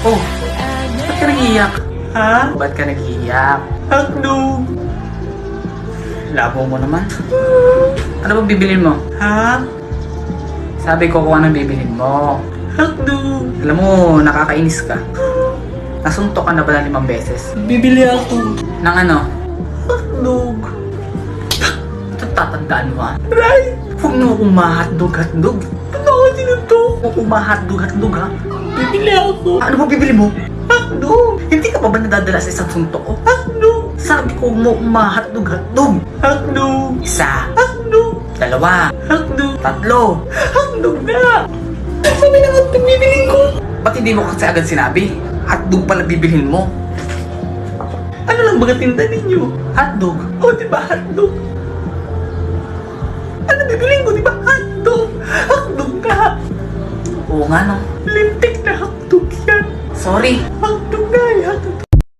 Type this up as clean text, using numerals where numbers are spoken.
Oh, ba't ka nag-iiyak? Ha? Ba't ka nag-iiyak? Hotdog! Labo mo naman. Ano ba bibilin mo? Ha? Sabi ko kung anong bibilin mo. Hotdog! Alam mo, nakakainis ka. Nasuntok ka na ba ng 5 beses? Bibili ako. Ng ano? Hotdog. Ito tatandaan mo ha? Right! Huwag mo akong ma-hotdog. Ano sinuntok? Huwag akong ma-hotdog ha? Bibili ako. Ano ba bibili mo? Hotdog! Hindi ka pa ba nadadala sa isang suntok ko? Hotdog! Sabi ko mo ma-hotdog. Hotdog! Isa. Hotdog! 2. Hotdog! 3. Hotdog na! Sabi na hotdog bibilin ko. Ba't hindi mo kasi agad sinabi? Hotdog pala bibilhin mo. Ano lang baga tinda ninyo? Hotdog? O diba hotdog? Ano bibilin ko diba hotdog? Hotdog ka! Oo nga no. Lintik na hotdog yan. Sorry. Hotdog na!